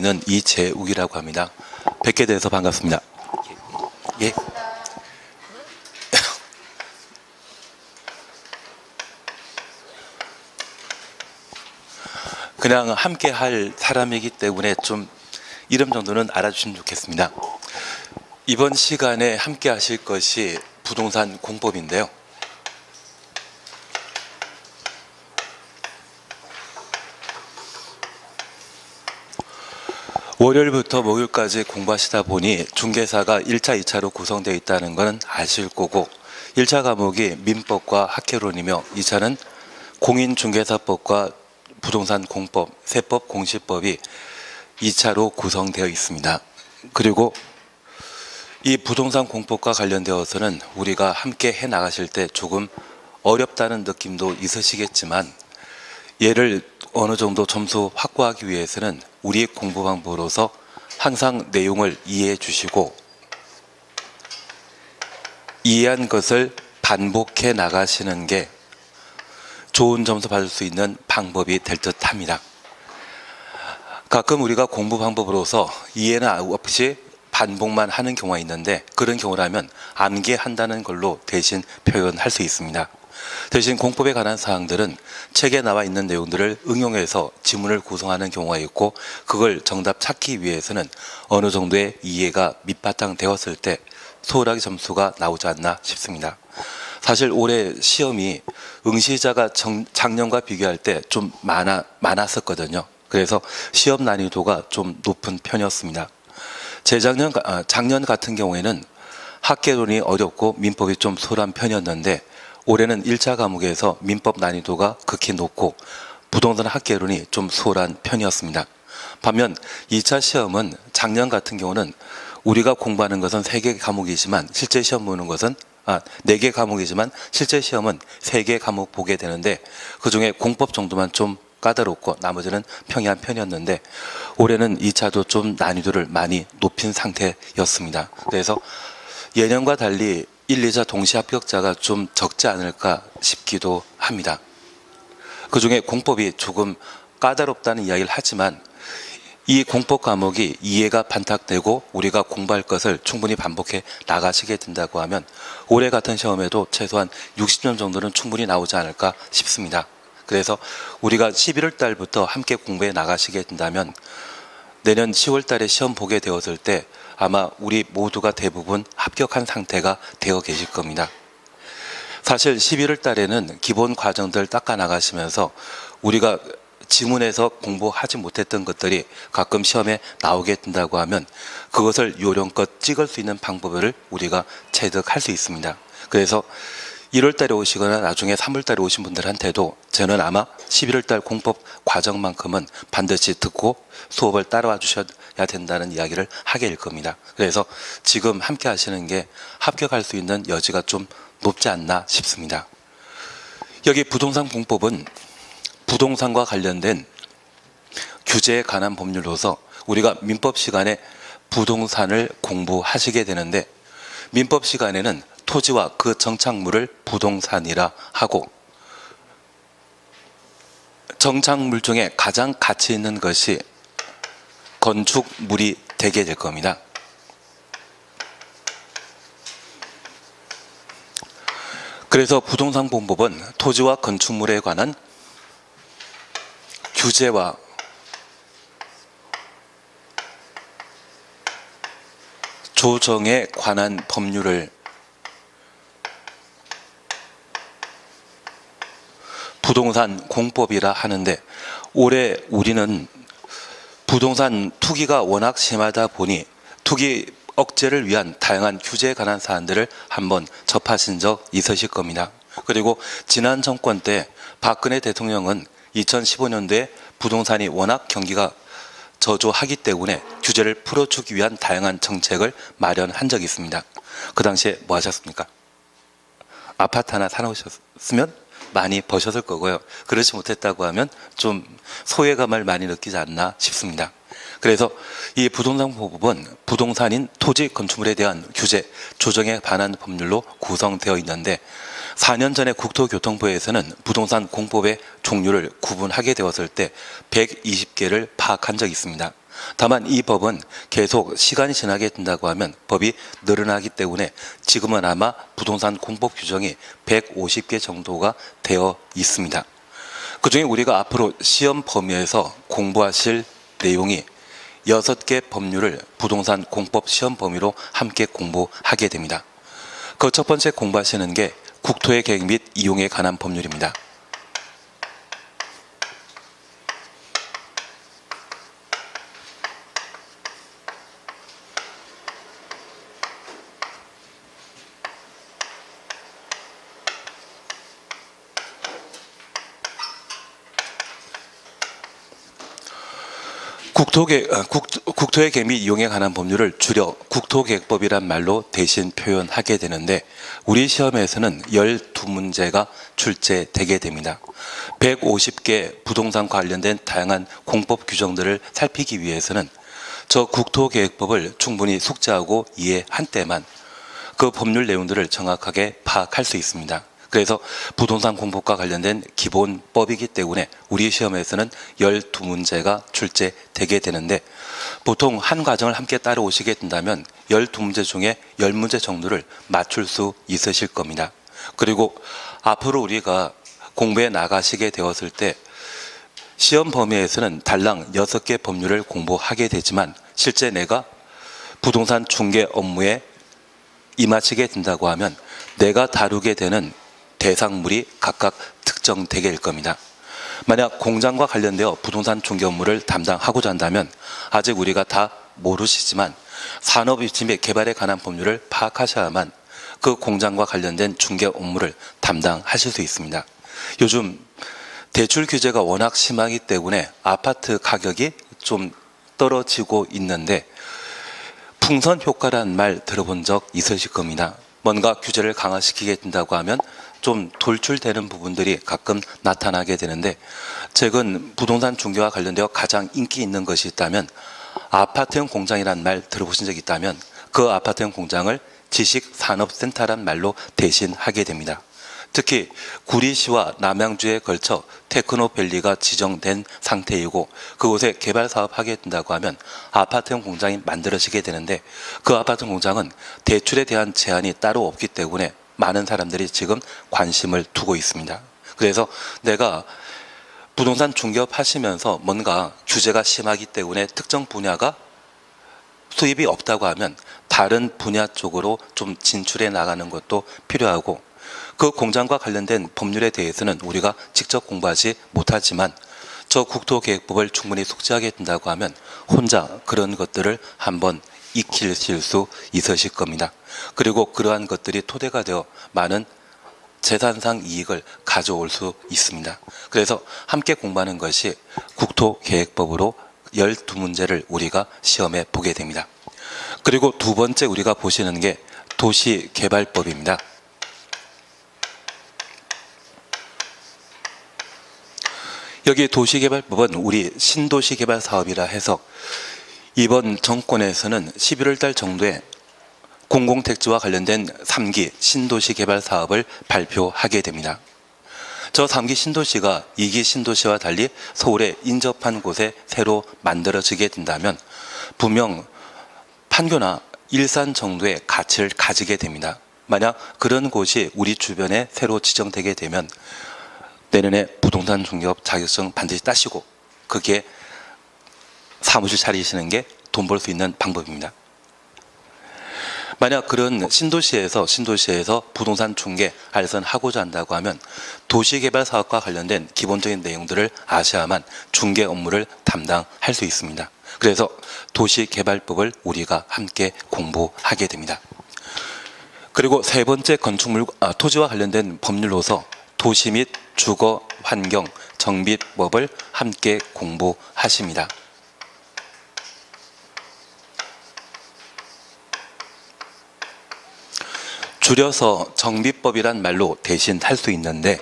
는 이재욱이라고 합니다. 뵙게 돼서 반갑습니다. 예. 그냥 함께 할 사람이기 때문에 좀 이름 정도는 알아주시면 좋겠습니다. 이번 시간에 함께 하실 것이 부동산 공법인데요. 월요일부터 목요일까지 공부하시다 보니 중개사가 1차, 2차로 구성되어 있다는 것은 아실 거고 1차 과목이 민법과 학개론이며 2차는 공인중개사법과 부동산 공법, 세법, 공시법이 2차로 구성되어 있습니다. 그리고 이 부동산 공법과 관련되어서는 우리가 함께 해 나가실 때 조금 어렵다는 느낌도 있으시겠지만 얘를 어느 정도 점수 확보하기 위해서는 우리 공부 방법으로서 항상 내용을 이해해 주시고 이해한 것을 반복해 나가시는 게 좋은 점수 받을 수 있는 방법이 될 듯 합니다. 가끔 우리가 공부 방법으로서 이해는 없이 반복만 하는 경우가 있는데 그런 경우라면 암기한다는 걸로 대신 표현할 수 있습니다. 대신 공법에 관한 사항들은 책에 나와 있는 내용들을 응용해서 지문을 구성하는 경우가 있고 그걸 정답 찾기 위해서는 어느 정도의 이해가 밑바탕 되었을 때 소홀하게 점수가 나오지 않나 싶습니다. 사실 올해 시험이 응시자가 작년과 비교할 때 좀 많았었거든요. 그래서 시험 난이도가 좀 높은 편이었습니다. 작년 같은 경우에는 학개론이 어렵고 민법이 좀 소홀한 편이었는데 올해는 1차 과목에서 민법 난이도가 극히 높고 부동산 학개론이 좀 수월한 편이었습니다. 반면 2차 시험은 작년 같은 경우는 우리가 공부하는 것은 3개 과목이지만 실제 시험 보는 것은 4개 과목이지만 실제 시험은 3개 과목 보게 되는데 그중에 공법 정도만 좀 까다롭고 나머지는 평이한 편이었는데 올해는 2차도 좀 난이도를 많이 높인 상태였습니다. 그래서 예년과 달리 1, 2차 동시 합격자가 좀 적지 않을까 싶기도 합니다. 그중에 공법이 조금 까다롭다는 이야기를 하지만 이 공법 과목이 이해가 반탁되고 우리가 공부할 것을 충분히 반복해 나가시게 된다고 하면 올해 같은 시험에도 최소한 60점 정도는 충분히 나오지 않을까 싶습니다. 그래서 우리가 11월 달부터 함께 공부해 나가시게 된다면 내년 10월 달에 시험 보게 되었을 때 아마 우리 모두가 대부분 합격한 상태가 되어 계실 겁니다. 사실 11월 달에는 기본 과정들 닦아 나가시면서 우리가 지문에서 공부하지 못했던 것들이 가끔 시험에 나오게 된다고 하면 그것을 요령껏 찍을 수 있는 방법을 우리가 체득할 수 있습니다. 그래서 1월 달에 오시거나 나중에 3월 달에 오신 분들한테도 저는 아마 11월 달 공법 과정만큼은 반드시 듣고 수업을 따라와 주셔야 된다는 이야기를 하게 될 겁니다. 그래서 지금 함께 하시는 게 합격할 수 있는 여지가 좀 높지 않나 싶습니다. 여기 부동산 공법은 부동산과 관련된 규제에 관한 법률로서 우리가 민법 시간에 부동산을 공부하시게 되는데 민법 시간에는 토지와 그 정착물을 부동산이라 하고 정착물 중에 가장 가치 있는 것이 건축물이 되게 될 겁니다. 그래서 부동산 공법은 토지와 건축물에 관한 규제와 조정에 관한 법률을 부동산 공법이라 하는데 올해 우리는 부동산 투기가 워낙 심하다 보니 투기 억제를 위한 다양한 규제에 관한 사안들을 한번 접하신 적 있으실 겁니다. 그리고 지난 정권 때 박근혜 대통령은 2015년도에 부동산이 워낙 경기가 저조하기 때문에 규제를 풀어주기 위한 다양한 정책을 마련한 적이 있습니다. 그 당시에 뭐 하셨습니까? 아파트 하나 사놓으셨으면 많이 버셨을 거고요. 그렇지 못했다고 하면 좀 소외감을 많이 느끼지 않나 싶습니다. 그래서 이 부동산 법은 부동산인 토지 건축물에 대한 규제, 조정에 관한 법률로 구성되어 있는데 4년 전에 국토교통부에서는 부동산 공법의 종류를 구분하게 되었을 때 120개를 파악한 적이 있습니다. 다만 이 법은 계속 시간이 지나게 된다고 하면 법이 늘어나기 때문에 지금은 아마 부동산 공법 규정이 150개 정도가 되어 있습니다. 그중에 우리가 앞으로 시험 범위에서 공부하실 내용이 6개 법률을 부동산 공법 시험 범위로 함께 공부하게 됩니다. 그 첫 번째 공부하시는 게 국토의 계획 및 이용에 관한 법률입니다. 국토의 계획 및 이용에 관한 법률을 줄여 국토계획법이란 말로 대신 표현하게 되는데 우리 시험에서는 12문제가 출제되게 됩니다. 150개 부동산 관련된 다양한 공법 규정들을 살피기 위해서는 저 국토계획법을 충분히 숙지하고 이해한 때만 그 법률 내용들을 정확하게 파악할 수 있습니다. 그래서 부동산 공법과 관련된 기본법이기 때문에 우리 시험에서는 12문제가 출제되게 되는데 보통 한 과정을 함께 따라오시게 된다면 12문제 중에 10문제 정도를 맞출 수 있으실 겁니다. 그리고 앞으로 우리가 공부해 나가시게 되었을 때 시험 범위에서는 달랑 6개 법률을 공부하게 되지만 실제 내가 부동산 중개 업무에 임하시게 된다고 하면 내가 다루게 되는 대상물이 각각 특정되게 될 겁니다. 만약 공장과 관련되어 부동산 중개 업무를 담당하고자 한다면 아직 우리가 다 모르시지만 산업 입지 개발에 관한 법률을 파악하셔야만 그 공장과 관련된 중개 업무를 담당하실 수 있습니다. 요즘 대출 규제가 워낙 심하기 때문에 아파트 가격이 좀 떨어지고 있는데 풍선 효과라는 말 들어본 적 있으실 겁니다. 뭔가 규제를 강화시키게 된다고 하면 좀 돌출되는 부분들이 가끔 나타나게 되는데 최근 부동산 중개와 관련되어 가장 인기 있는 것이 있다면 아파트형 공장이라는 말 들어보신 적이 있다면 그 아파트형 공장을 지식산업센터란 말로 대신하게 됩니다. 특히 구리시와 남양주에 걸쳐 테크노밸리가 지정된 상태이고 그곳에 개발 사업하게 된다고 하면 아파트형 공장이 만들어지게 되는데 그 아파트 공장은 대출에 대한 제한이 따로 없기 때문에 많은 사람들이 지금 관심을 두고 있습니다. 그래서 내가 부동산 중개업 하시면서 뭔가 규제가 심하기 때문에 특정 분야가 수입이 없다고 하면 다른 분야 쪽으로 좀 진출해 나가는 것도 필요하고 그 공장과 관련된 법률에 대해서는 우리가 직접 공부하지 못하지만 저 국토계획법을 충분히 숙지하게 된다고 하면 혼자 그런 것들을 한번 익히실 수 있으실 겁니다. 그리고 그러한 것들이 토대가 되어 많은 재산상 이익을 가져올 수 있습니다. 그래서 함께 공부하는 것이 국토계획법으로 12문제를 우리가 시험에 보게 됩니다. 그리고 두 번째 우리가 보시는 게 도시개발법입니다. 여기 도시개발법은 우리 신도시개발 사업이라 해서 이번 정권에서는 11월 달 정도에 공공택지와 관련된 3기 신도시 개발 사업을 발표하게 됩니다. 저 3기 신도시가 2기 신도시와 달리 서울에 인접한 곳에 새로 만들어지게 된다면 분명 판교나 일산 정도의 가치를 가지게 됩니다. 만약 그런 곳이 우리 주변에 새로 지정되게 되면 내년에 부동산 중개업 자격증 반드시 따시고 그게 사무실 차리시는 게 돈 벌 수 있는 방법입니다. 만약 그런 신도시에서 부동산 중개 알선하고자 한다고 하면 도시개발 사업과 관련된 기본적인 내용들을 아셔야만 중개 업무를 담당할 수 있습니다. 그래서 도시개발법을 우리가 함께 공부하게 됩니다. 그리고 세 번째 토지와 관련된 법률로서 도시 및 주거 환경 정비법을 함께 공부하십니다. 줄여서 정비법이란 말로 대신할 수 있는데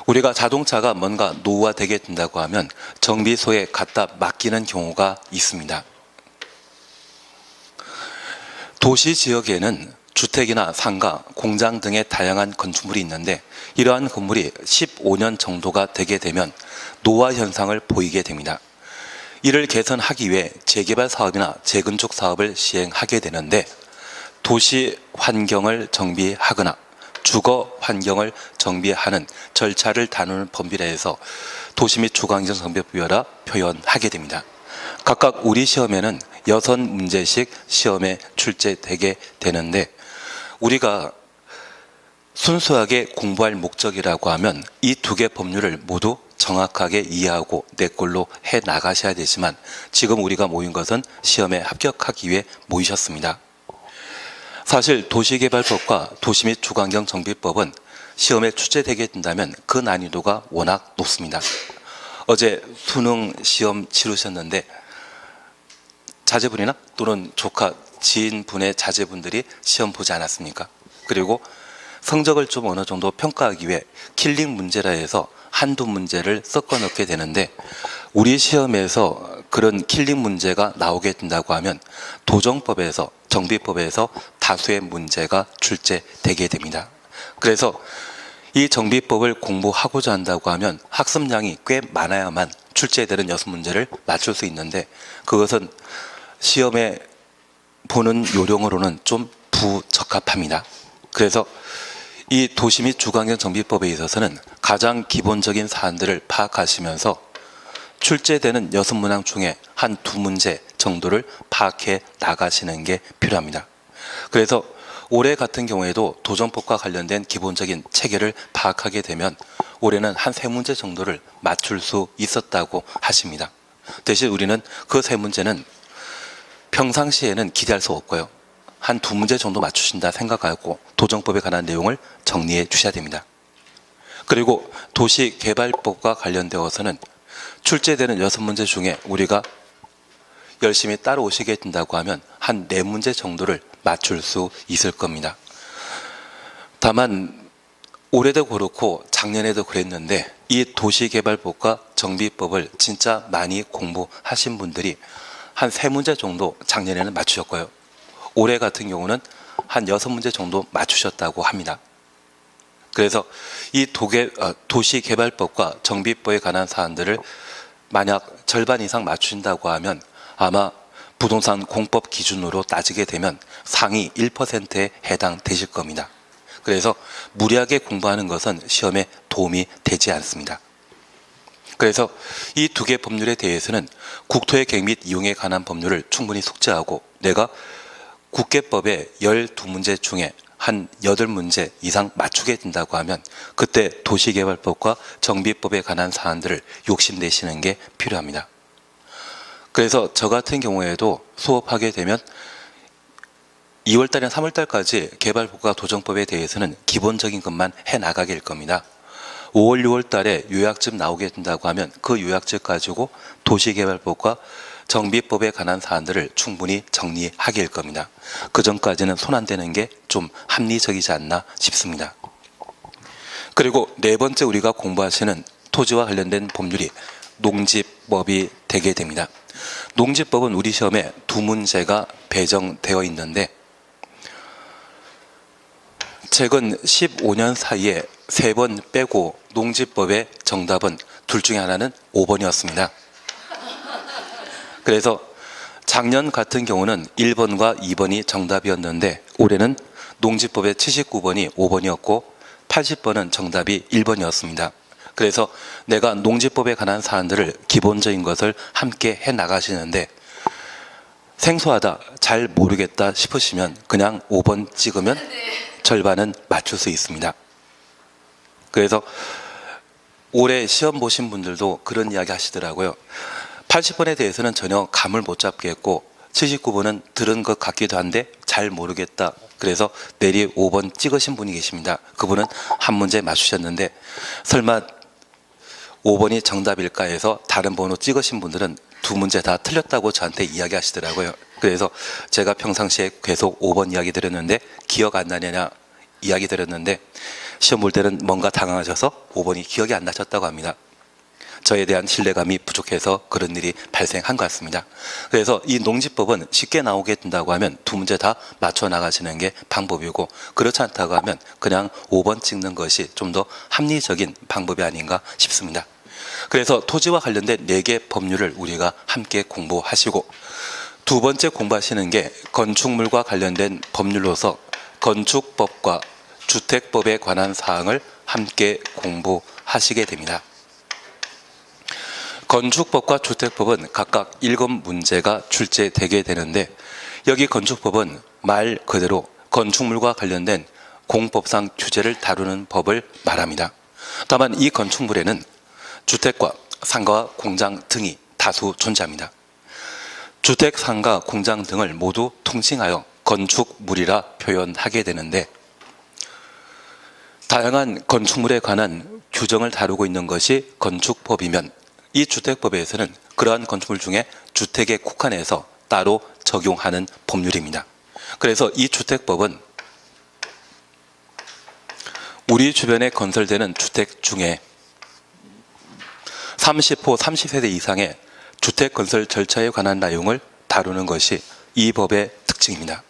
우리가 자동차가 뭔가 노후화되게 된다고 하면 정비소에 갖다 맡기는 경우가 있습니다. 도시 지역에는 주택이나 상가, 공장 등의 다양한 건축물이 있는데 이러한 건물이 15년 정도가 되게 되면 노화 현상을 보이게 됩니다. 이를 개선하기 위해 재개발 사업이나 재건축 사업을 시행하게 되는데 도시 환경을 정비하거나 주거 환경을 정비하는 절차를 다루는 법률에 의해서 도시 및 주거환경 정비법이라 표현하게 됩니다. 각각 우리 시험에는 6문제씩 시험에 출제되게 되는데 우리가 순수하게 공부할 목적이라고 하면 이 두 개 법률을 모두 정확하게 이해하고 내 걸로 해 나가셔야 되지만 지금 우리가 모인 것은 시험에 합격하기 위해 모이셨습니다. 사실 도시개발법과 도시 및 주거환경 정비법은 시험에 출제되게 된다면 그 난이도가 워낙 높습니다. 어제 수능 시험 치르셨는데 자제분이나 또는 조카, 지인분의 자제분들이 시험 보지 않았습니까? 그리고 성적을 좀 어느 정도 평가하기 위해 킬링 문제라 해서 한두 문제를 섞어 넣게 되는데 우리 시험에서 그런 킬링 문제가 나오게 된다고 하면 도정법에서 정비법에서 다수의 문제가 출제되게 됩니다. 그래서 이 정비법을 공부하고자 한다고 하면 학습량이 꽤 많아야만 출제되는 6문제를 맞출 수 있는데 그것은 시험에 보는 요령으로는 좀 부적합합니다. 그래서 이 도시 및 주거환경 정비법에 있어서는 가장 기본적인 사안들을 파악하시면서 출제되는 6문항 중에 한 2문제 정도를 파악해 나가시는 게 필요합니다. 그래서 올해 같은 경우에도 도정법과 관련된 기본적인 체계를 파악하게 되면 올해는 한 3문제 정도를 맞출 수 있었다고 하십니다. 대신 우리는 그 3문제는 평상시에는 기대할 수 없고요. 한 2문제 정도 맞추신다 생각하고 도정법에 관한 내용을 정리해 주셔야 됩니다. 그리고 도시개발법과 관련되어서는 출제되는 6문제 중에 우리가 열심히 따라오시게 된다고 하면 한 4문제 정도를 맞출 수 있을 겁니다. 다만 올해도 그렇고 작년에도 그랬는데 이 도시개발법과 정비법을 진짜 많이 공부하신 분들이 한 3문제 정도 작년에는 맞추셨고요. 올해 같은 경우는 한 6문제 정도 맞추셨다고 합니다. 그래서 이 도시개발법과 정비법에 관한 사안들을 만약 절반 이상 맞추신다고 하면 아마 부동산 공법 기준으로 따지게 되면 상위 1%에 해당되실 겁니다. 그래서 무리하게 공부하는 것은 시험에 도움이 되지 않습니다. 그래서 이 2개 법률에 대해서는 국토의 계획 및 이용에 관한 법률을 충분히 숙지하고 내가 국계법의 12문제 중에 한 8문제 이상 맞추게 된다고 하면 그때 도시개발법과 정비법에 관한 사안들을 욕심내시는 게 필요합니다. 그래서 저 같은 경우에도 수업하게 되면 2월달이나 3월달까지 개발법과 도정법에 대해서는 기본적인 것만 해나가게 될 겁니다. 5월, 6월달에 요약집 나오게 된다고 하면 그 요약집 가지고 도시개발법과 정비법에 관한 사안들을 충분히 정리하게 될 겁니다. 그 전까지는 손 안 대는 게 좀 합리적이지 않나 싶습니다. 그리고 4번째 우리가 공부하시는 토지와 관련된 법률이 농지법이 되게 됩니다. 농지법은 우리 시험에 2문제가 배정되어 있는데 최근 15년 사이에 3번 빼고 농지법의 정답은 둘 중에 하나는 5번이었습니다. 그래서 작년 같은 경우는 1번과 2번이 정답이었는데 올해는 농지법의 79번이 5번이었고 80번은 정답이 1번이었습니다. 그래서 내가 농지법에 관한 사안들을 기본적인 것을 함께 해 나가시는데 생소하다, 잘 모르겠다 싶으시면 그냥 5번 찍으면 절반은 맞출 수 있습니다. 그래서 올해 시험 보신 분들도 그런 이야기 하시더라고요. 80번에 대해서는 전혀 감을 못 잡겠고 79번은 들은 것 같기도 한데 잘 모르겠다. 그래서 내리 5번 찍으신 분이 계십니다. 그분은 한 문제 맞추셨는데 설마 5번이 정답일까 해서 다른 번호 찍으신 분들은 2문제 다 틀렸다고 저한테 이야기하시더라고요. 그래서 제가 평상시에 계속 5번 이야기 드렸는데 기억 안 나느냐 이야기 드렸는데 시험 볼 때는 뭔가 당황하셔서 5번이 기억이 안 나셨다고 합니다. 저에 대한 신뢰감이 부족해서 그런 일이 발생한 것 같습니다. 그래서 이 농지법은 쉽게 나오게 된다고 하면 2문제 다 맞춰 나가시는 게 방법이고 그렇지 않다고 하면 그냥 5번 찍는 것이 좀 더 합리적인 방법이 아닌가 싶습니다. 그래서 토지와 관련된 4개 법률을 우리가 함께 공부하시고, 두 번째 공부하시는 게 건축물과 관련된 법률로서 건축법과 주택법에 관한 사항을 함께 공부하시게 됩니다. 건축법과 주택법은 각각 7문제가 출제되게 되는데, 여기 건축법은 말 그대로 건축물과 관련된 공법상 규제를 다루는 법을 말합니다. 다만 이 건축물에는 주택과 상가와 공장 등이 다수 존재합니다. 주택, 상가, 공장 등을 모두 통칭하여 건축물이라 표현하게 되는데, 다양한 건축물에 관한 규정을 다루고 있는 것이 건축법이면, 이 주택법에서는 그러한 건축물 중에 주택에 국한해서 따로 적용하는 법률입니다. 그래서 이 주택법은 우리 주변에 건설되는 주택 중에 30호 30세대 이상의 주택 건설 절차에 관한 내용을 다루는 것이 이 법의 특징입니다.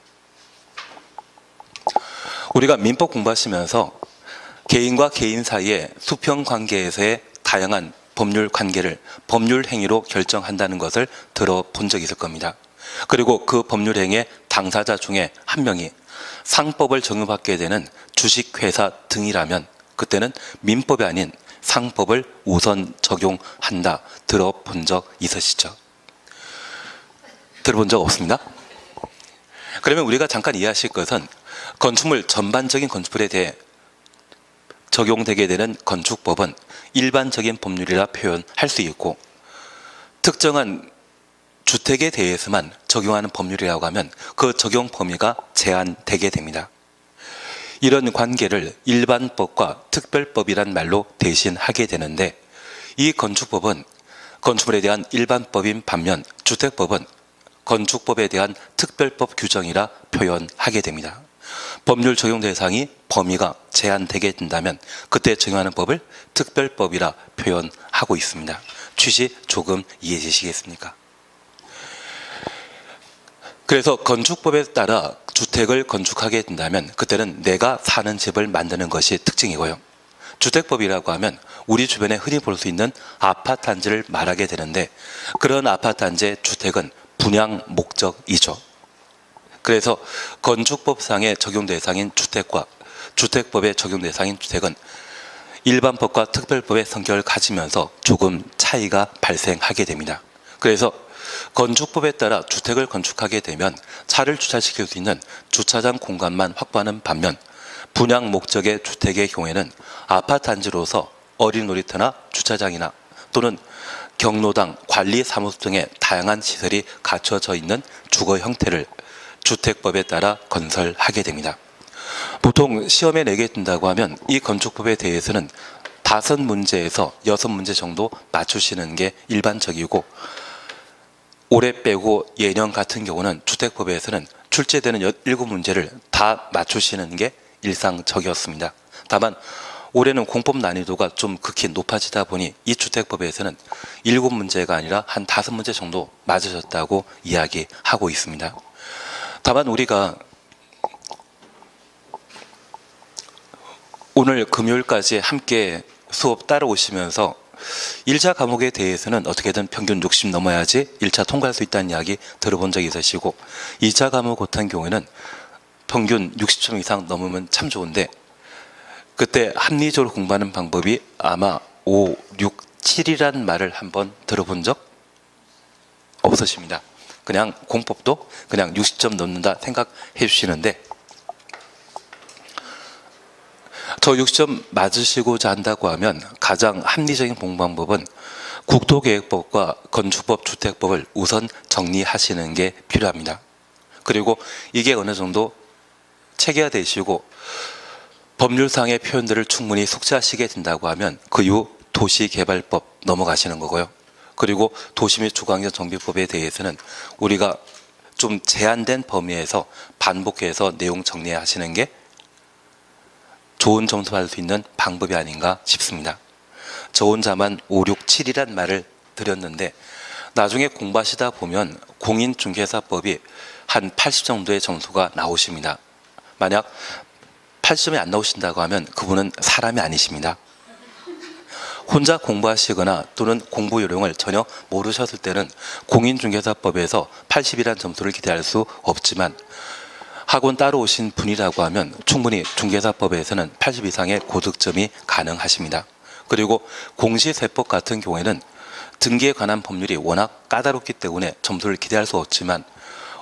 우리가 민법 공부하시면서 개인과 개인 사이의 수평 관계에서의 다양한 법률 관계를 법률 행위로 결정한다는 것을 들어본 적이 있을 겁니다. 그리고 그 법률 행위의 당사자 중에 한 명이 상법을 적용받게 되는 주식회사 등이라면 그때는 민법이 아닌 상법을 우선 적용한다. 들어본 적 있으시죠? 들어본 적 없습니다? 그러면 우리가 잠깐 이해하실 것은 건축물 전반적인 건축물에 대해 적용되게 되는 건축법은 일반적인 법률이라 표현할 수 있고, 특정한 주택에 대해서만 적용하는 법률이라고 하면 그 적용 범위가 제한되게 됩니다. 이런 관계를 일반법과 특별법이란 말로 대신하게 되는데, 이 건축법은 건축물에 대한 일반법인 반면 주택법은 건축법에 대한 특별법 규정이라 표현하게 됩니다. 법률 적용 대상이 범위가 제한되게 된다면 그때 적용하는 법을 특별법이라 표현하고 있습니다. 취지 조금 이해해 주시겠습니까? 그래서 건축법에 따라 주택을 건축하게 된다면 그때는 내가 사는 집을 만드는 것이 특징이고요. 주택법이라고 하면 우리 주변에 흔히 볼 수 있는 아파트 단지를 말하게 되는데, 그런 아파트 단지의 주택은 분양 목적이죠. 그래서 건축법상의 적용 대상인 주택과 주택법의 적용 대상인 주택은 일반법과 특별법의 성격을 가지면서 조금 차이가 발생하게 됩니다. 그래서 건축법에 따라 주택을 건축하게 되면 차를 주차시킬 수 있는 주차장 공간만 확보하는 반면, 분양 목적의 주택의 경우에는 아파트 단지로서 어린 놀이터나 주차장이나 또는 경로당, 관리사무소 등의 다양한 시설이 갖춰져 있는 주거 형태를 주택법에 따라 건설하게 됩니다. 보통 시험에 내게 된다고 하면 이 건축법에 대해서는 5문제에서 6문제 정도 맞추시는 게 일반적이고, 올해 빼고 예년 같은 경우는 주택법에서는 출제되는 7문제를 다 맞추시는 게 일상적이었습니다. 다만 올해는 공법 난이도가 좀 극히 높아지다 보니 이 주택법에서는 7문제가 아니라 한 5문제 정도 맞으셨다고 이야기하고 있습니다. 다만 우리가 오늘 금요일까지 함께 수업 따라오시면서 1차 과목에 대해서는 어떻게든 평균 60 넘어야지 1차 통과할 수 있다는 이야기 들어본 적이 있으시고, 2차 과목 같은 경우에는 평균 60점 이상 넘으면 참 좋은데, 그때 합리적으로 공부하는 방법이 아마 5, 6, 7이란 말을 한번 들어본 적 없으십니다. 그냥 공법도 그냥 60점 넣는다 생각해 주시는데, 저 60점 맞으시고자 한다고 하면 가장 합리적인 공부 방법은 국토계획법과 건축법, 주택법을 우선 정리하시는 게 필요합니다. 그리고 이게 어느 정도 체계화되시고 법률상의 표현들을 충분히 숙지하시게 된다고 하면 그 이후 도시개발법 넘어가시는 거고요. 그리고 도시 및 주거환경 정비법에 대해서는 우리가 좀 제한된 범위에서 반복해서 내용 정리하시는 게 좋은 점수 받을 수 있는 방법이 아닌가 싶습니다. 저 혼자만 5, 6, 7이란 말을 드렸는데, 나중에 공부하시다 보면 공인중개사법이 한 80 정도의 점수가 나오십니다. 만약 80점이 안 나오신다고 하면 그분은 사람이 아니십니다. 혼자 공부하시거나 또는 공부 요령을 전혀 모르셨을 때는 공인중개사법에서 80이라는 점수를 기대할 수 없지만 학원 따로 오신 분이라고 하면 충분히 중개사법에서는 80 이상의 고득점이 가능하십니다. 그리고 공시세법 같은 경우에는 등기에 관한 법률이 워낙 까다롭기 때문에 점수를 기대할 수 없지만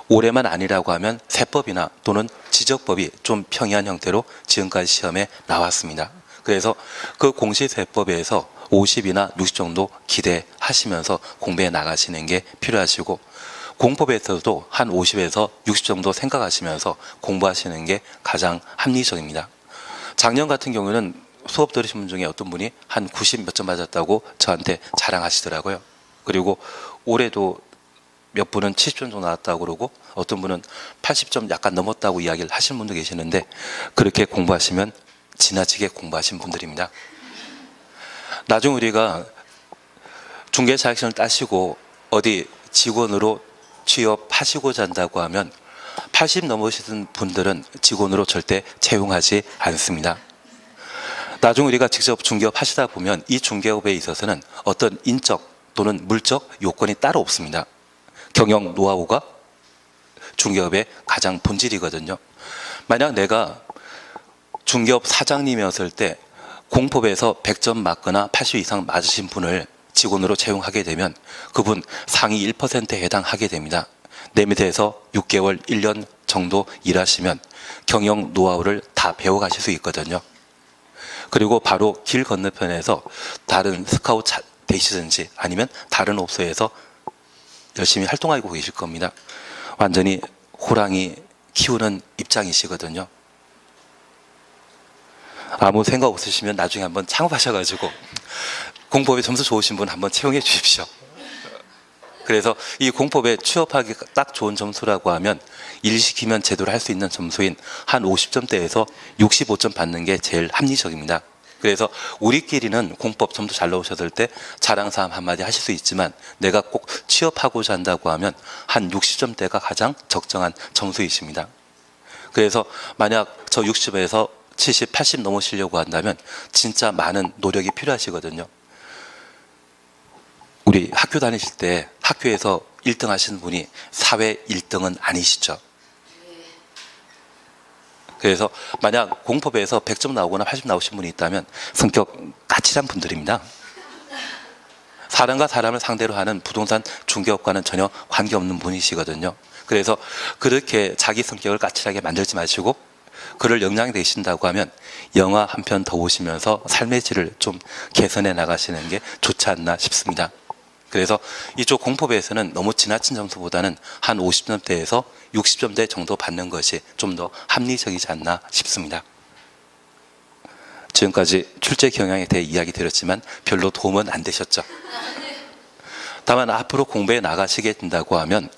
올해만 아니라고 하면 세법이나 또는 지적법이 좀 평이한 형태로 지금까지 시험에 나왔습니다. 그래서 그 공시세법에서 50이나 60 정도 기대하시면서 공부해 나가시는 게 필요하시고 공법에서도 한 50에서 60 정도 생각하시면서 공부하시는 게 가장 합리적입니다. 작년 같은 경우는 수업 들으신 분 중에 어떤 분이 한 90 몇 점 맞았다고 저한테 자랑하시더라고요. 그리고 올해도 몇 분은 70점 정도 나왔다고 그러고 어떤 분은 80점 약간 넘었다고 이야기를 하시는 분도 계시는데 그렇게 공부하시면 지나치게 공부하신 분들입니다. 나중 우리가 중개 자격증을 따시고 어디 직원으로 취업하시고자 한다고 하면 80 넘으시는 분들은 직원으로 절대 채용하지 않습니다. 나중 우리가 직접 중개업 하시다 보면 이 중개업에 있어서는 어떤 인적 또는 물적 요건이 따로 없습니다. 경영 노하우가 중개업의 가장 본질이거든요. 만약 내가 중개업 사장님이었을 때 공법에서 100점 맞거나 80 이상 맞으신 분을 직원으로 채용하게 되면 그분 상위 1%에 해당하게 됩니다. 내 밑에서 6개월, 1년 정도 일하시면 경영 노하우를 다 배워가실 수 있거든요. 그리고 바로 길 건너편에서 다른 스카우트 되시든지 아니면 다른 업소에서 열심히 활동하고 계실 겁니다. 완전히 호랑이 키우는 입장이시거든요. 아무 생각 없으시면 나중에 한번 창업하셔가지고 공법에 점수 좋으신 분 한번 채용해 주십시오. 그래서 이 공법에 취업하기 딱 좋은 점수라고 하면 일 시키면 제대로 할 수 있는 점수인 한 50점대에서 65점 받는 게 제일 합리적입니다. 그래서 우리끼리는 공법 점수 잘 나오셨을 때 자랑사항 한마디 하실 수 있지만 내가 꼭 취업하고자 한다고 하면 한 60점대가 가장 적정한 점수이십니다. 그래서 만약 저 60에서 70, 80 넘으시려고 한다면 진짜 많은 노력이 필요하시거든요. 우리 학교 다니실 때 학교에서 1등 하시는 분이 사회 1등은 아니시죠. 그래서 만약 공법에서 100점 나오거나 80 나오신 분이 있다면 성격 까칠한 분들입니다. 사람과 사람을 상대로 하는 부동산 중개업과는 전혀 관계없는 분이시거든요. 그래서 그렇게 자기 성격을 까칠하게 만들지 마시고 그럴 역량이 되신다고 하면 영화 한 편 더 보시면서 삶의 질을 좀 개선해 나가시는 게 좋지 않나 싶습니다. 그래서 이쪽 공법에서는 너무 지나친 점수보다는 한 50점대에서 60점대 정도 받는 것이 좀 더 합리적이지 않나 싶습니다. 지금까지 출제 경향에 대해 이야기 드렸지만 별로 도움은 안 되셨죠. 다만 앞으로 공부해 나가시게 된다고 하면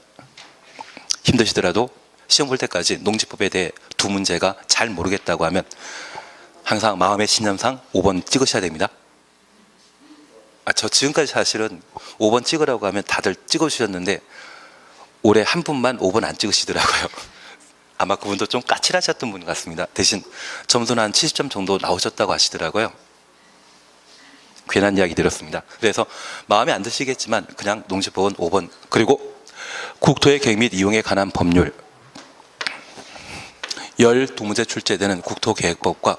힘드시더라도 시험 볼 때까지 농지법에 대해 두 문제가 잘 모르겠다고 하면 항상 마음의 신념상 5번 찍으셔야 됩니다. 저 지금까지 사실은 5번 찍으라고 하면 다들 찍어주셨는데 올해 한 분만 5번 안 찍으시더라고요. 아마 그분도 좀 까칠하셨던 분 같습니다. 대신 점수는 한 70점 정도 나오셨다고 하시더라고요. 괜한 이야기 드렸습니다. 그래서 마음에 안 드시겠지만 그냥 농지법은 5번. 그리고 국토의 계획 및 이용에 관한 법률 12문제 출제되는 국토계획법과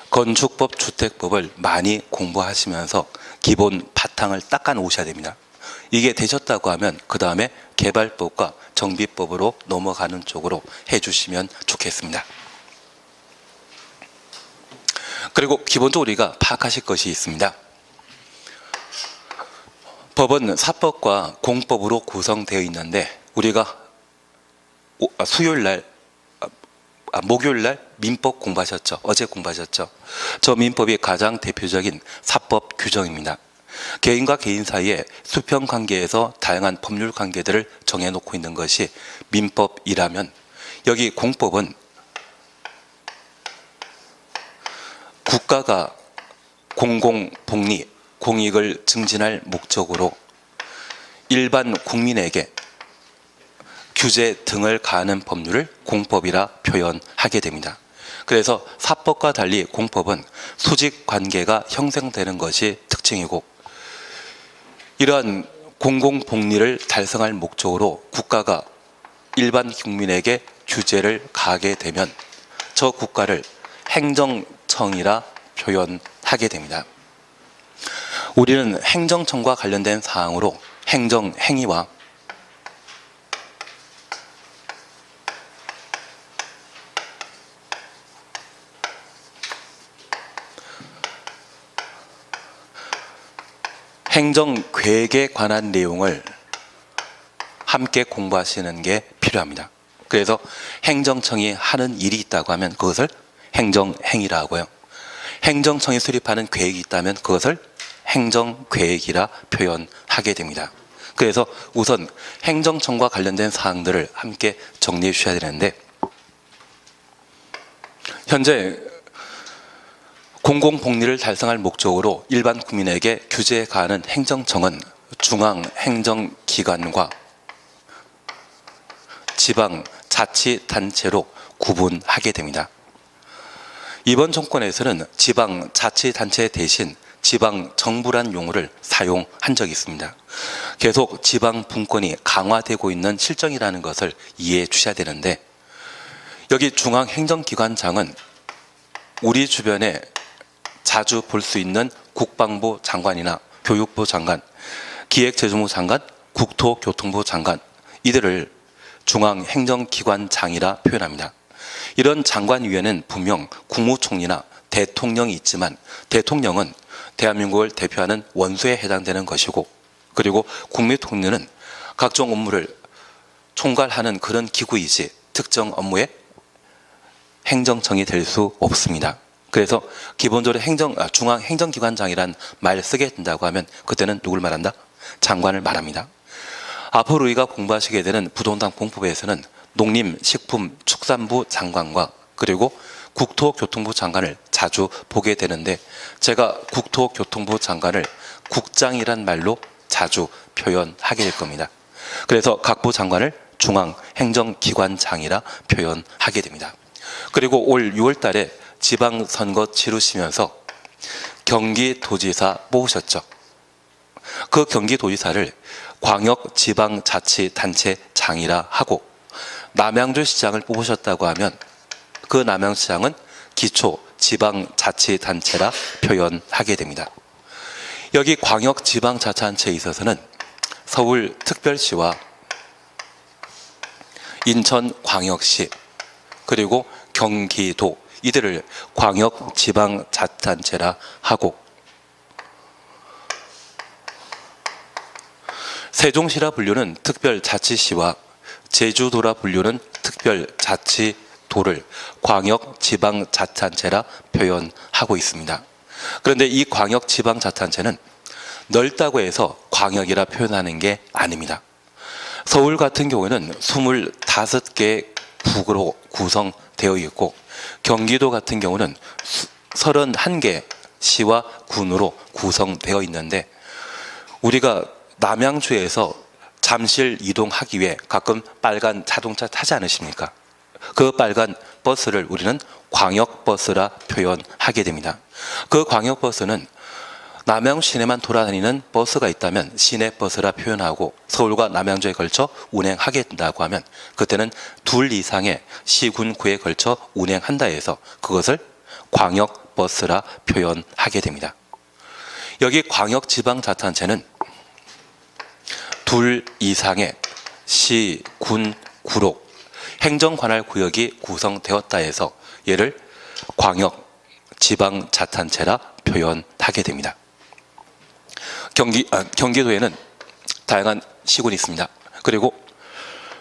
건축법, 주택법을 많이 공부하시면서 기본 바탕을 닦아 놓으셔야 됩니다. 이게 되셨다고 하면 그 다음에 개발법과 정비법으로 넘어가는 쪽으로 해주시면 좋겠습니다. 그리고 기본적으로 우리가 파악하실 것이 있습니다. 법은 사법과 공법으로 구성되어 있는데 우리가 목요일날 민법 공부하셨죠? 어제 공부하셨죠? 저 민법이 가장 대표적인 사법 규정입니다. 개인과 개인 사이의 수평 관계에서 다양한 법률 관계들을 정해놓고 있는 것이 민법이라면 여기 공법은 국가가 공공복리, 공익을 증진할 목적으로 일반 국민에게 규제 등을 가하는 법률을 공법이라 표현하게 됩니다. 그래서 사법과 달리 공법은 수직 관계가 형성되는 것이 특징이고, 이러한 공공복리를 달성할 목적으로 국가가 일반 국민에게 규제를 가하게 되면 저 국가를 행정청이라 표현하게 됩니다. 우리는 행정청과 관련된 사항으로 행정행위와 행정계획에 관한 내용을 함께 공부하시는 게 필요합니다. 그래서 행정청이 하는 일이 있다고 하면 그것을 행정행위라 하고요. 행정청이 수립하는 계획이 있다면 그것을 행정계획이라 표현하게 됩니다. 그래서 우선 행정청과 관련된 사항들을 함께 정리해 주셔야 되는데, 현재 공공복리를 달성할 목적으로 일반 국민에게 규제에 가하는 행정청은 중앙행정기관과 지방자치단체로 구분하게 됩니다. 이번 정권에서는 지방자치단체 대신 지방정부란 용어를 사용한 적이 있습니다. 계속 지방분권이 강화되고 있는 실정이라는 것을 이해해 주셔야 되는데, 여기 중앙행정기관장은 우리 주변에 자주 볼 수 있는 국방부 장관이나 교육부 장관, 기획재정부 장관, 국토교통부 장관, 이들을 중앙행정기관장이라 표현합니다. 이런 장관 위에는 분명 국무총리나 대통령이 있지만, 대통령은 대한민국을 대표하는 원수에 해당되는 것이고, 그리고 국무총리는 각종 업무를 총괄하는 그런 기구이지 특정 업무의 행정청이 될 수 없습니다. 그래서 기본적으로 중앙행정기관장이란 말을 쓰게 된다고 하면 그때는 누굴 말한다? 장관을 말합니다. 앞으로 우리가 공부하시게 되는 부동산 공법에서는 농림식품축산부 장관과 그리고 국토교통부 장관을 자주 보게 되는데, 제가 국토교통부 장관을 국장이란 말로 자주 표현하게 될 겁니다. 그래서 각부 장관을 중앙행정기관장이라 표현하게 됩니다. 그리고 올 6월 달에 지방선거 치르시면서 경기도지사 뽑으셨죠. 그 경기도지사를 광역지방자치단체장이라 하고, 남양주시장을 뽑으셨다고 하면 그 남양주시장은 기초지방자치단체라 표현하게 됩니다. 여기 광역지방자치단체에 있어서는 서울특별시와 인천광역시 그리고 경기도, 이들을 광역지방자치단체라 하고, 세종시라 분류는 특별자치시와 제주도라 분류는 특별자치도를 광역지방자치단체라 표현하고 있습니다. 그런데 이 광역지방자치단체는 넓다고 해서 광역이라 표현하는 게 아닙니다. 서울 같은 경우에는 25개 북으로 구성되어 있고, 경기도 같은 경우는 31개 시와 군으로 구성되어 있는데, 우리가 남양주에서 잠실 이동하기 위해 가끔 빨간 자동차 타지 않으십니까? 그 빨간 버스를 우리는 광역버스라 표현하게 됩니다. 그 광역버스는 남양주 시내만 돌아다니는 버스가 있다면 시내버스라 표현하고, 서울과 남양주에 걸쳐 운행하게 된다고 하면 그때는 2 이상의 시군구에 걸쳐 운행한다 해서 그것을 광역버스라 표현하게 됩니다. 여기 광역지방자치단체는 2 이상의 시, 군, 구로 행정관할구역이 구성되었다 해서 얘를 광역지방자치단체라 표현하게 됩니다. 경기도에는 다양한 시군이 있습니다. 그리고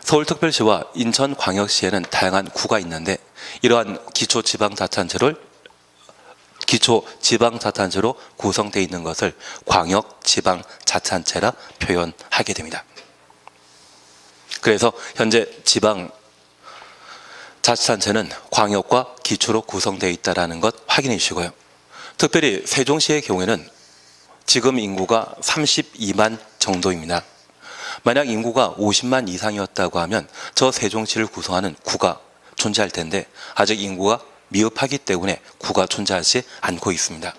서울특별시와 인천광역시에는 다양한 구가 있는데, 이러한 기초지방자치단체로 구성되어 있는 것을 광역지방자치단체라 표현하게 됩니다. 그래서 현재 지방자치단체는 광역과 기초로 구성되어 있다는 것 확인해 주시고요. 특별히 세종시의 경우에는 지금 인구가 32만 정도입니다. 만약 인구가 50만 이상이었다고 하면 저 세종시를 구성하는 구가 존재할 텐데, 아직 인구가 미흡하기 때문에 구가 존재하지 않고 있습니다.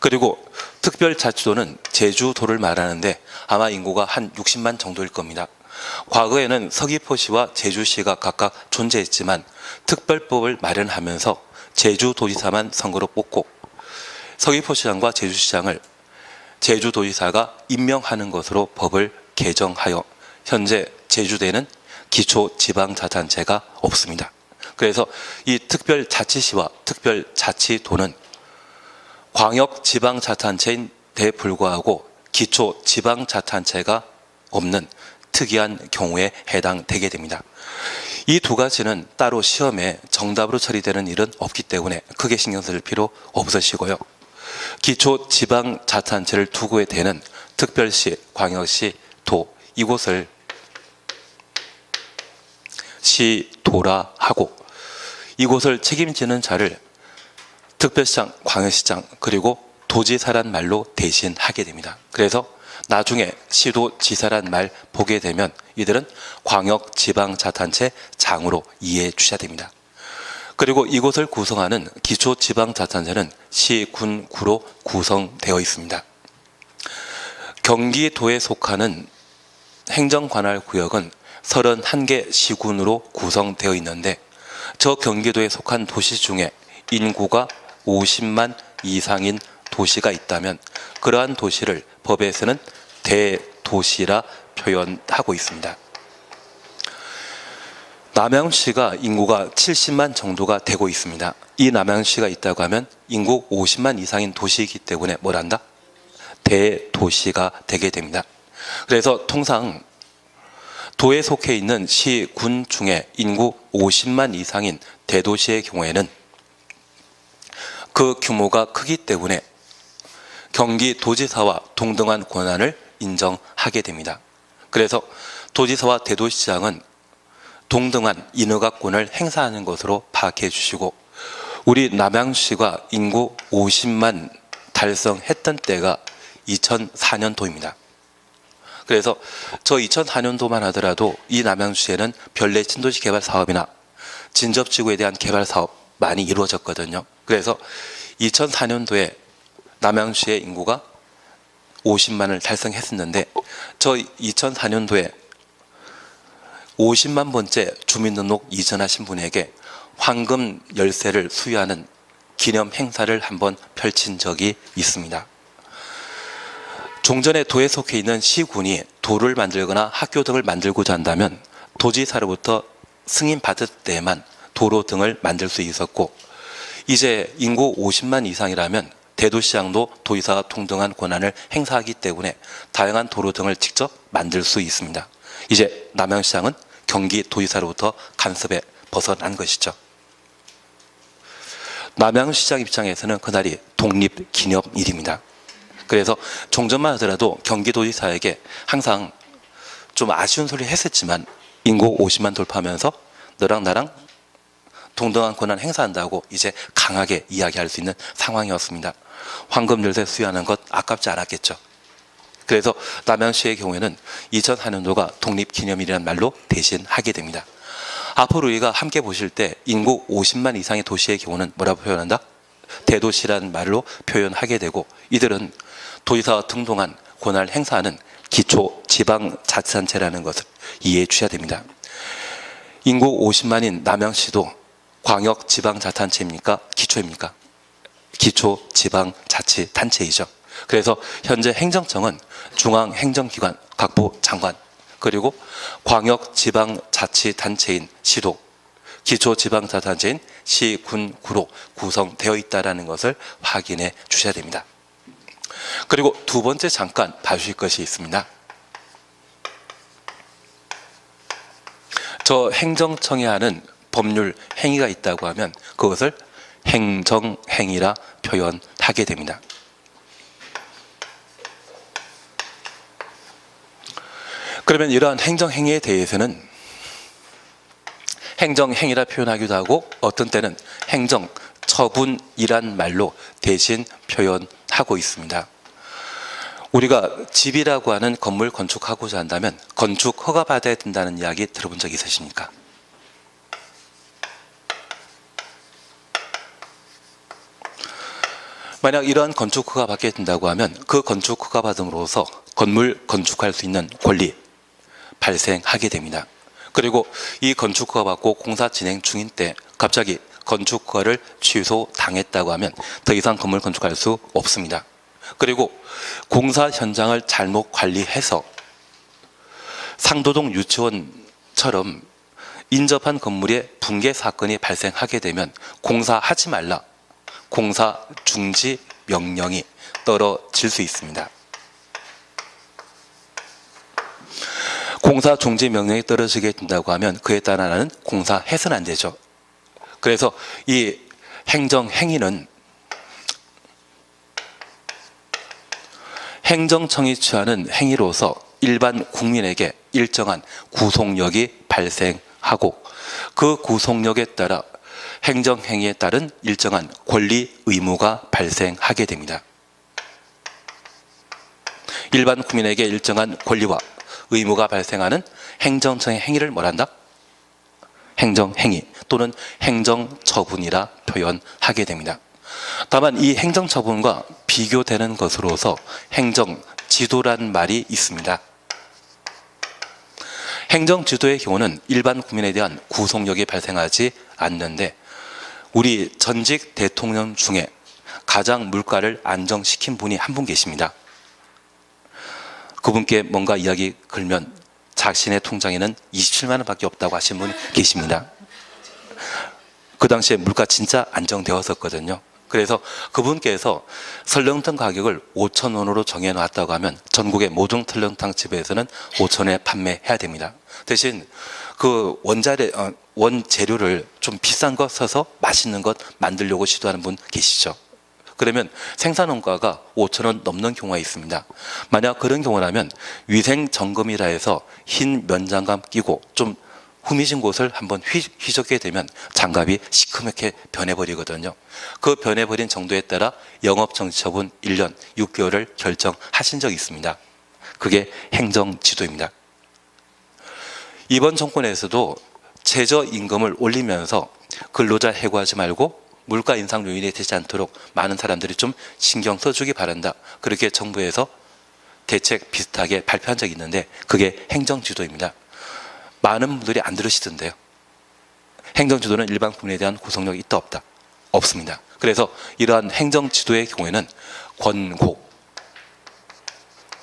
그리고 특별자치도는 제주도를 말하는데 아마 인구가 한 60만 정도일 겁니다. 과거에는 서귀포시와 제주시가 각각 존재했지만 특별법을 마련하면서 제주도지사만 선거로 뽑고 서귀포시장과 제주시장을 제주도지사가 임명하는 것으로 법을 개정하여 현재 제주도에는 기초지방자치단체가 없습니다. 그래서 이 특별자치시와 특별자치도는 광역지방자치단체인 데 불구하고 기초지방자치단체가 없는 특이한 경우에 해당되게 됩니다. 이 두 가지는 따로 시험에 정답으로 처리되는 일은 없기 때문에 크게 신경 쓸 필요 없으시고요. 기초지방자치단체를 두고에 되는 특별시, 광역시, 도 이곳을 시도라 하고 이곳을 책임지는 자를 특별시장, 광역시장 그리고 도지사란 말로 대신하게 됩니다. 그래서 나중에 시도지사란 말 보게 되면 이들은 광역지방자치단체 장으로 이해해 주셔야 됩니다. 그리고 이곳을 구성하는 기초지방자치단체는 시, 군, 구로 구성되어 있습니다. 경기도에 속하는 행정관할구역은 31개 시군으로 구성되어 있는데 저 경기도에 속한 도시 중에 인구가 50만 이상인 도시가 있다면 그러한 도시를 법에서는 대도시라 표현하고 있습니다. 남양주시가 인구가 70만 정도가 되고 있습니다. 이 남양주시가 있다고 하면 인구 50만 이상인 도시이기 때문에 뭘 한다? 대도시가 되게 됩니다. 그래서 통상 도에 속해 있는 시, 군 중에 인구 50만 이상인 대도시의 경우에는 그 규모가 크기 때문에 경기도지사와 동등한 권한을 인정하게 됩니다. 그래서 도지사와 대도시장은 동등한 인허가권을 행사하는 것으로 파악해 주시고 우리 남양주시가 인구 50만 달성했던 때가 2004년도입니다. 그래서 저 2004년도만 하더라도 이 남양주시에는 별내 신도시 개발 사업이나 진접지구에 대한 개발 사업 많이 이루어졌거든요. 그래서 2004년도에 남양주시의 인구가 50만을 달성했었는데 저 2004년도에 50만 번째 주민등록 이전하신 분에게 황금 열쇠를 수여하는 기념 행사를 한번 펼친 적이 있습니다. 종전에 도에 속해 있는 시군이 도를 만들거나 학교 등을 만들고자 한다면 도지사로부터 승인 받을 때만 도로 등을 만들 수 있었고 이제 인구 50만 이상이라면 대도시장도 도지사와 동등한 권한을 행사하기 때문에 다양한 도로 등을 직접 만들 수 있습니다. 이제 남양시장은 경기도지사로부터 간섭에 벗어난 것이죠. 남양시장 입장에서는 그날이 독립기념일입니다. 그래서 종전만 하더라도 경기도지사에게 항상 좀 아쉬운 소리를 했었지만 인구 50만 돌파하면서 너랑 나랑 동등한 권한 행사한다고 이제 강하게 이야기할 수 있는 상황이었습니다. 황금 열쇠 수여하는 것 아깝지 않았겠죠. 그래서 남양시의 경우에는 2004년도가 독립기념일이라는 말로 대신하게 됩니다. 앞으로 우리가 함께 보실 때 인구 50만 이상의 도시의 경우는 뭐라고 표현한다? 대도시라는 말로 표현하게 되고 이들은 도지사와 등등한 권한을 행사하는 기초지방자치단체라는 것을 이해해 주셔야 됩니다. 인구 50만인 남양시도 광역지방자치단체입니까? 기초입니까? 기초지방자치단체이죠. 그래서 현재 행정청은 중앙행정기관, 각부 장관, 그리고 광역지방자치단체인 시도, 기초지방자치단체인 시, 군, 구로 구성되어 있다는 것을 확인해 주셔야 됩니다. 그리고 두 번째 잠깐 봐주실 것이 있습니다. 저 행정청에 하는 법률 행위가 있다고 하면 그것을 행정행위라 표현하게 됩니다. 그러면 이러한 행정행위에 대해서는 행정행위라 표현하기도 하고 어떤 때는 행정처분이란 말로 대신 표현하고 있습니다. 우리가 집이라고 하는 건물 건축하고자 한다면 건축 허가 받아야 된다는 이야기 들어본 적 있으십니까? 만약 이러한 건축 허가 받게 된다고 하면 그 건축 허가 받음으로써 건물 건축할 수 있는 권리 발생하게 됩니다. 그리고 이 건축 허가 받고 공사 진행 중인 때 갑자기 건축 허가를 취소당했다고 하면 더 이상 건물 건축할 수 없습니다. 그리고 공사 현장을 잘못 관리해서 상도동 유치원처럼 인접한 건물에 붕괴 사건이 발생하게 되면 공사하지 말라, 공사 중지 명령이 떨어질 수 있습니다. 공사 중지 명령이 떨어지게 된다고 하면 그에 따라는 공사해서는 안 되죠. 그래서 이 행정행위는 행정청이 취하는 행위로서 일반 국민에게 일정한 구속력이 발생하고 그 구속력에 따라 행정행위에 따른 일정한 권리, 의무가 발생하게 됩니다. 일반 국민에게 일정한 권리와 의무가 발생하는 행정청의 행위를 뭐란다? 행정행위 또는 행정처분이라 표현하게 됩니다. 다만 이 행정처분과 비교되는 것으로서 행정지도란 말이 있습니다. 행정지도의 경우는 일반 국민에 대한 구속력이 발생하지 않는데 우리 전직 대통령 중에 가장 물가를 안정시킨 분이 한 분 계십니다. 그분께 뭔가 이야기 걸면 자신의 통장에는 27만 원밖에 없다고 하신 분이 계십니다. 그 당시에 물가 진짜 안정되었었거든요. 그래서 그분께서 설렁탕 가격을 5,000원으로 정해놨다고 하면 전국의 모든 설렁탕 집에서는 5,000원에 판매해야 됩니다. 대신 그 원재료를 좀 비싼 거 써서 맛있는 것 만들려고 시도하는 분 계시죠. 그러면 생산원가가 5,000원 넘는 경우가 있습니다. 만약 그런 경우라면 위생점검이라 해서 흰 면장갑 끼고 좀 후미진 곳을 한번 휘젓게 되면 장갑이 시커멓게 변해버리거든요. 그 변해버린 정도에 따라 영업정지처분 1년 6개월을 결정하신 적이 있습니다. 그게 행정지도입니다. 이번 정권에서도 최저임금을 올리면서 근로자 해고하지 말고 물가 인상 요인이 되지 않도록 많은 사람들이 좀 신경 써주기 바란다. 그렇게 정부에서 대책 비슷하게 발표한 적이 있는데 그게 행정지도입니다. 많은 분들이 안 들으시던데요. 행정지도는 일반 국민에 대한 구속력이 있다 없다? 없습니다. 그래서 이러한 행정지도의 경우에는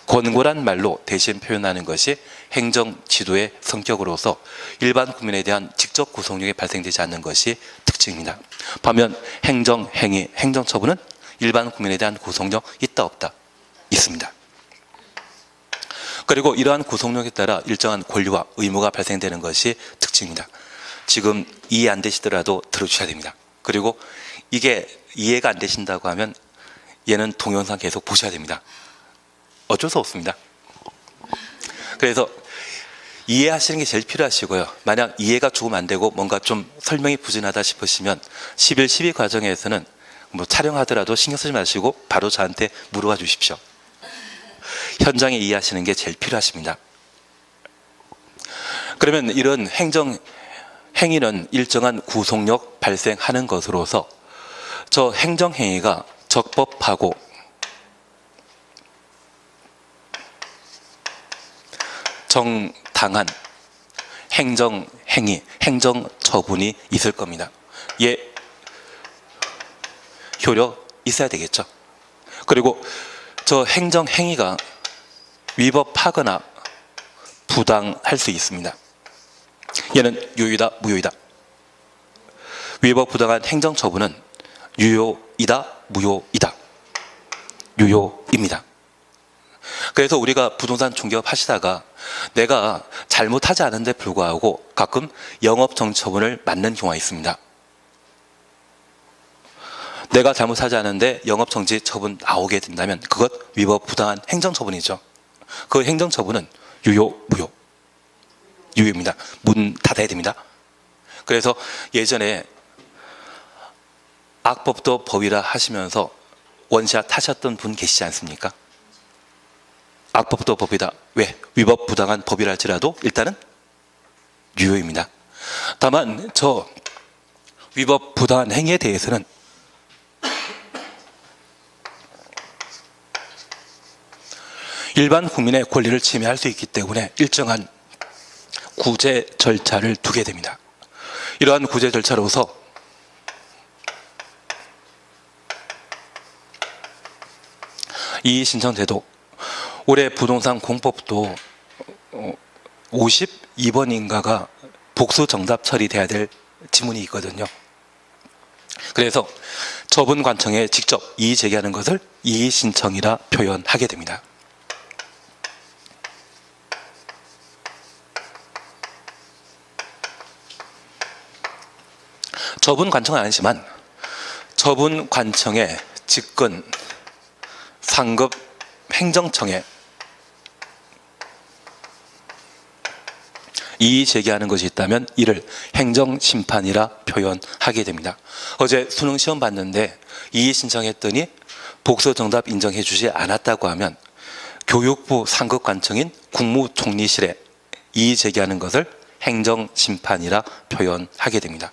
권고란 말로 대신 표현하는 것이 행정지도의 성격으로서 일반 국민에 대한 직접 구속력이 발생되지 않는 것이 특징입니다. 반면 행정행위, 행정처분은 일반 국민에 대한 구속력 있다 없다? 있습니다. 그리고 이러한 구속력에 따라 일정한 권리와 의무가 발생되는 것이 특징입니다. 지금 이해 안 되시더라도 들어주셔야 됩니다. 그리고 이게 이해가 안 되신다고 하면 얘는 동영상 계속 보셔야 됩니다. 어쩔 수 없습니다. 그래서 이해하시는 게 제일 필요하시고요. 만약 이해가 조금 안 되고 뭔가 좀 설명이 부진하다 싶으시면 11, 12 과정에서는 뭐 촬영하더라도 신경 쓰지 마시고 바로 저한테 물어봐 주십시오. 현장에 이해하시는 게 제일 필요하십니다. 그러면 이런 행정행위는 일정한 구속력 발생하는 것으로서 저 행정행위가 적법하고 정당한 행정행위, 행정처분이 있을 겁니다. 예, 효력 있어야 되겠죠. 그리고 저 행정행위가 위법하거나 부당할 수 있습니다. 얘는 유효이다, 무효이다. 위법 부당한 행정처분은 유효이다, 무효이다. 유효입니다. 그래서 우리가 부동산 중개업 하시다가 내가 잘못하지 않은데 불구하고 가끔 영업정지처분을 맞는 경우가 있습니다. 내가 잘못하지 않은데 영업정지 처분 나오게 된다면 그것 위법 부당한 행정처분이죠. 그 행정처분은 유효, 무효? 유효입니다. 문 닫아야 됩니다. 그래서 예전에 악법도 법이라 하시면서 원샷 하셨던 분 계시지 않습니까? 악법도 법이다. 왜? 위법 부당한 법이라 할지라도 일단은 유효입니다. 다만 저 위법 부당한 행위에 대해서는 일반 국민의 권리를 침해할 수 있기 때문에 일정한 구제 절차를 두게 됩니다. 이러한 구제 절차로서 이의 신청 제도, 올해 부동산 공법도 52번인가가 복수 정답 처리돼야 될 지문이 있거든요. 그래서 처분관청에 직접 이의 제기하는 것을 이의 신청이라 표현하게 됩니다. 처분관청은 아니지만 처분관청의 직권 상급 행정청에 이의 제기하는 것이 있다면 이를 행정심판이라 표현하게 됩니다. 어제 수능 시험 봤는데 이의 신청했더니 복수정답 인정해 주지 않았다고 하면 교육부 상급관청인 국무총리실에 이의 제기하는 것을 행정심판이라 표현하게 됩니다.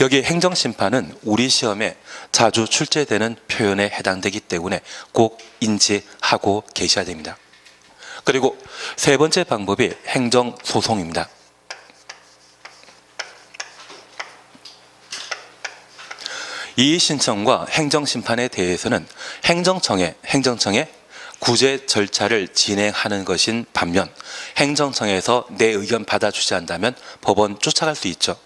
여기 행정심판은 우리 시험에 자주 출제되는 표현에 해당되기 때문에 꼭 인지하고 계셔야 됩니다. 그리고 세 번째 방법이 행정소송입니다. 이의 신청과 행정심판에 대해서는 행정청에 구제 절차를 진행하는 것인 반면 행정청에서 내 의견 받아주지 않는다면 법원 쫓아갈 수 있죠.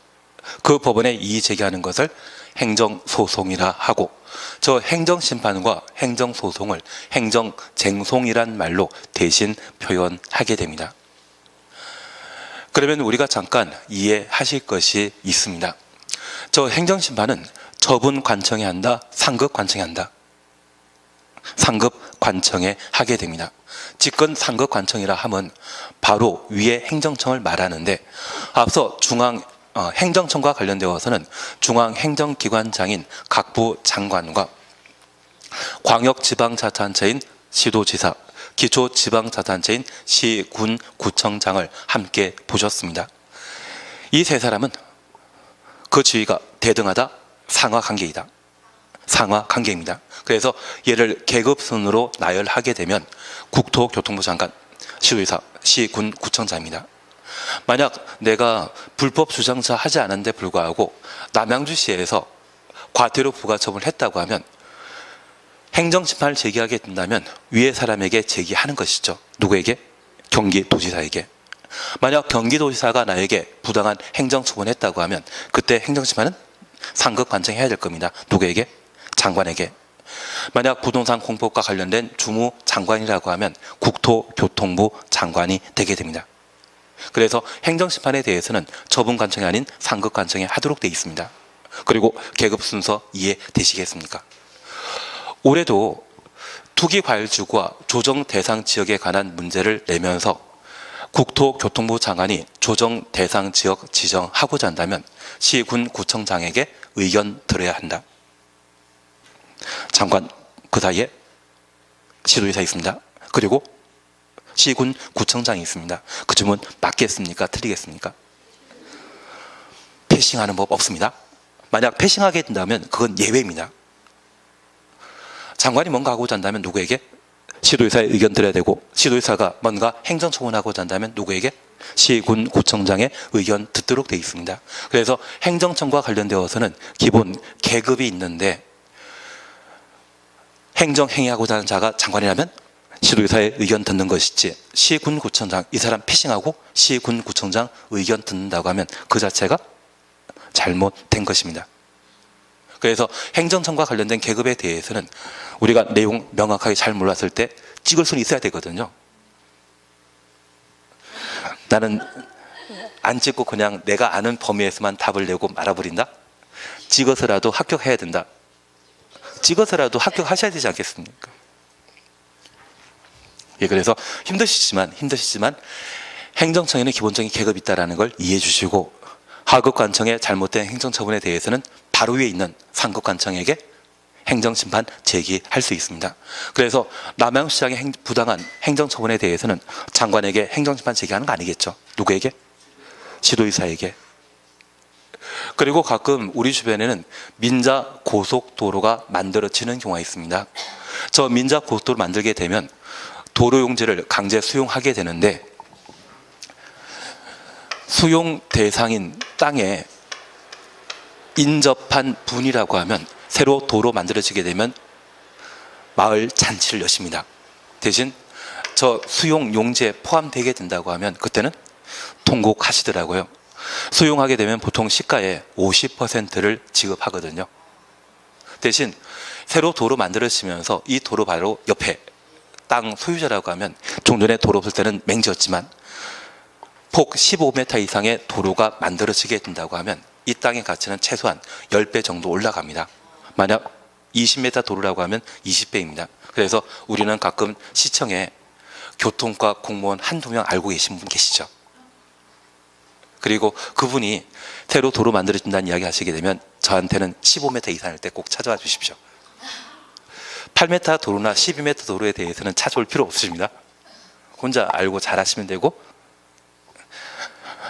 그 법원에 이의 제기하는 것을 행정소송이라 하고 저 행정심판과 행정소송을 행정쟁송이란 말로 대신 표현하게 됩니다. 그러면 우리가 잠깐 이해하실 것이 있습니다. 저 행정심판은 처분관청에 한다, 상급관청에 한다. 상급관청에 하게 됩니다. 직권 상급관청이라 하면 바로 위에 행정청을 말하는데 앞서 행정청과 관련되어서는 중앙행정기관장인 각부 장관과 광역지방자치단체인 시도지사, 기초지방자치단체인 시, 군, 구청장을 함께 보셨습니다. 이 세 사람은 그 지위가 대등하다, 상하관계이다. 상하관계입니다. 그래서 얘를 계급순으로 나열하게 되면 국토교통부 장관, 시도지사, 시, 군, 구청장입니다. 만약 내가 불법 주장자 하지 않았는데 불구하고 남양주시에서 과태료 부과처분을 했다고 하면 행정심판을 제기하게 된다면 위에 사람에게 제기하는 것이죠. 누구에게? 경기도지사에게. 만약 경기도지사가 나에게 부당한 행정처분을 했다고 하면 그때 행정심판은 상급관청해야 될 겁니다. 누구에게? 장관에게. 만약 부동산 공법과 관련된 주무장관이라고 하면 국토교통부 장관이 되게 됩니다. 그래서 행정심판에 대해서는 처분관청이 아닌 상급관청에 하도록 되어 있습니다. 그리고 계급 순서 이해되시겠습니까? 올해도 투기과일지구와 조정 대상 지역에 관한 문제를 내면서 국토교통부 장관이 조정 대상 지역 지정하고자 한다면 시, 군, 구청장에게 의견 들어야 한다. 장관 그 사이에 시도지사 있습니다. 그리고 시, 군, 구청장이 있습니다. 그 주문 맞겠습니까? 틀리겠습니까? 패싱하는 법 없습니다. 만약 패싱하게 된다면 그건 예외입니다. 장관이 뭔가 하고자 한다면 누구에게? 시도지사의 의견 들어야 되고 시도지사가 뭔가 행정처분하고자 한다면 누구에게? 시, 군, 구청장의 의견 듣도록 되어 있습니다. 그래서 행정청과 관련되어서는 기본 계급이 있는데 행정행위하고자 하는 자가 장관이라면 시도지사의 의견 듣는 것이지 시, 군, 구청장 이 사람 패싱하고 시, 군, 구청장 의견 듣는다고 하면 그 자체가 잘못된 것입니다. 그래서 행정청과 관련된 계급에 대해서는 우리가 내용 명확하게 잘 몰랐을 때 찍을 수는 있어야 되거든요. 나는 안 찍고 그냥 내가 아는 범위에서만 답을 내고 말아버린다? 찍어서라도 합격해야 된다. 찍어서라도 합격하셔야 되지 않겠습니까? 예, 그래서 힘드시지만 행정청에는 기본적인 계급이 있다는 걸 이해해 주시고 하급관청의 잘못된 행정처분에 대해서는 바로 위에 있는 상급관청에게 행정심판 제기할 수 있습니다. 그래서 남양시장의 부당한 행정처분에 대해서는 장관에게 행정심판 제기하는 거 아니겠죠? 누구에게? 시도지사에게. 그리고 가끔 우리 주변에는 민자고속도로가 만들어지는 경우가 있습니다. 저 민자고속도로 만들게 되면 도로용지를 강제 수용하게 되는데, 수용 대상인 땅에 인접한 분이라고 하면 새로 도로 만들어지게 되면 마을 잔치를 여십니다. 대신 저 수용 용지에 포함되게 된다고 하면 그때는 통곡하시더라고요. 수용하게 되면 보통 시가의 50%를 지급하거든요. 대신 새로 도로 만들어지면서 이 도로 바로 옆에 땅 소유자라고 하면 좀 전에 도로 없을 때는 맹지였지만 폭 15m 이상의 도로가 만들어지게 된다고 하면 이 땅의 가치는 최소한 10배 정도 올라갑니다. 만약 20m 도로라고 하면 20배입니다. 그래서 우리는 가끔 시청에 교통과 공무원 한두 명 알고 계신 분 계시죠? 그리고 그분이 새로 도로 만들어진다는 이야기 하시게 되면 저한테는 15m 이상일 때 꼭 찾아와 주십시오. 8m 도로나 12m 도로에 대해서는 찾아올 필요 없으십니다. 혼자 알고 잘하시면 되고,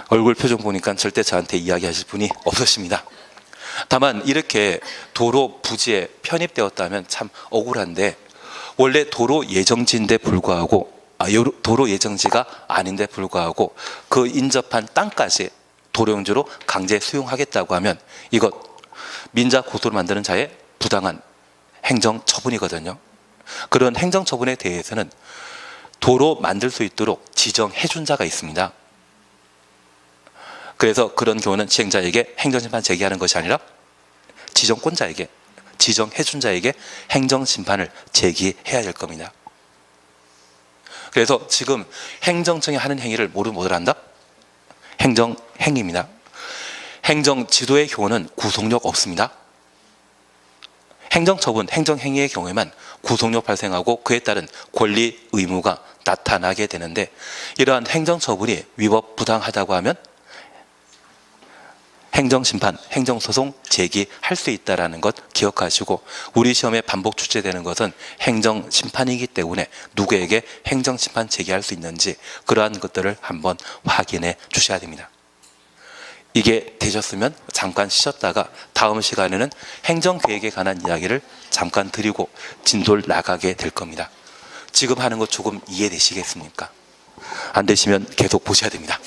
얼굴 표정 보니까 절대 저한테 이야기하실 분이 없으십니다. 다만 이렇게 도로 부지에 편입되었다면 참 억울한데, 원래 도로 예정지인데 불구하고 도로 예정지가 아닌데 불구하고 그 인접한 땅까지 도로용지로 강제 수용하겠다고 하면 이것 민자 고도를 만드는 자의 부당한 행정처분이거든요. 그런 행정처분에 대해서는 도로 만들 수 있도록 지정해준 자가 있습니다. 그래서 그런 경우는 시행자에게 행정심판 제기하는 것이 아니라 지정권자에게, 지정해준 자에게 행정심판을 제기해야 될 겁니다. 그래서 지금 행정청이 하는 행위를 뭐를 한다? 행정행위입니다. 행정지도의 경우는 구속력 없습니다. 행정처분, 행정행위의 경우에만 구속력 발생하고 그에 따른 권리, 의무가 나타나게 되는데, 이러한 행정처분이 위법 부당하다고 하면 행정심판, 행정소송 제기할 수 있다는 것 기억하시고, 우리 시험에 반복 출제되는 것은 행정심판이기 때문에 누구에게 행정심판 제기할 수 있는지 그러한 것들을 한번 확인해 주셔야 됩니다. 이게 되셨으면 잠깐 쉬셨다가 다음 시간에는 행정계획에 관한 이야기를 잠깐 드리고 진도를 나가게 될 겁니다. 지금 하는 거 조금 이해되시겠습니까? 안 되시면 계속 보셔야 됩니다.